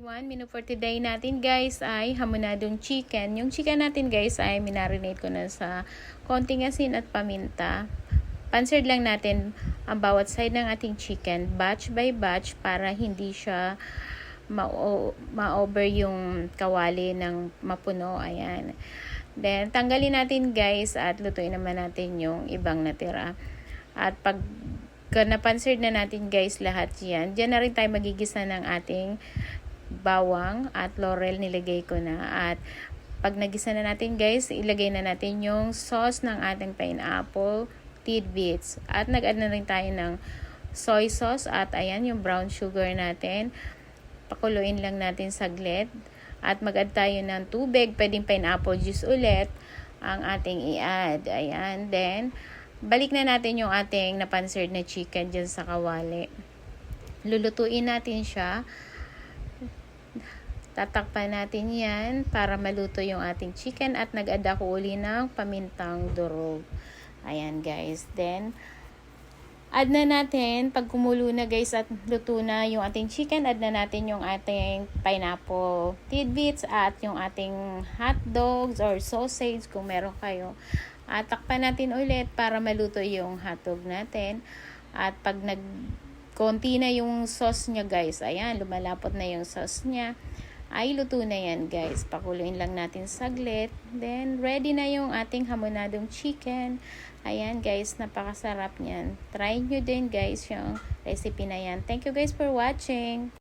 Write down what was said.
everyone, menu for today natin guys ay hamonadong chicken. Yung chicken natin guys ay minarinate ko na sa konting asin at paminta. Pansered lang natin ang bawat side ng ating chicken, batch by batch, para hindi siya ma-over yung kawali ng mapuno. Ayan. Then, tanggalin natin guys at lutuin naman natin yung ibang natira. At pag napansered na natin guys lahat yan, dyan na rin tayo magigisa ng ating bawang at laurel, nilagay ko na. At pag nagisa na natin guys, ilagay na natin yung sauce ng ating pineapple tidbits. At nag-add na rin tayo ng soy sauce at ayan yung brown sugar natin. Pakuluin lang natin saglit. At mag-add tayo ng tubig, pwedeng pineapple juice ulit ang ating i-add. Ayan, then balik na natin yung ating napansered na chicken dyan sa kawali. Lulutuin natin siya. Tatakpan natin yan para maluto yung ating chicken at nag-add ako uli ng pamintang durog. Ayan guys. Then, add na natin, pag kumulo na guys at luto na yung ating chicken, add na natin yung ating pineapple tidbits at yung ating hot dogs or sausage kung meron kayo. At takpan natin ulit para maluto yung hotdog natin. At pag konti na yung sauce niya guys, ayan, lumalapot na yung sauce niya, ay luto na yan guys. Pakuluin lang natin saglit. Then, ready na yung ating hamonadong chicken. Ayan guys, napakasarap niyan. Try nyo din guys yung recipe na yan. Thank you guys for watching.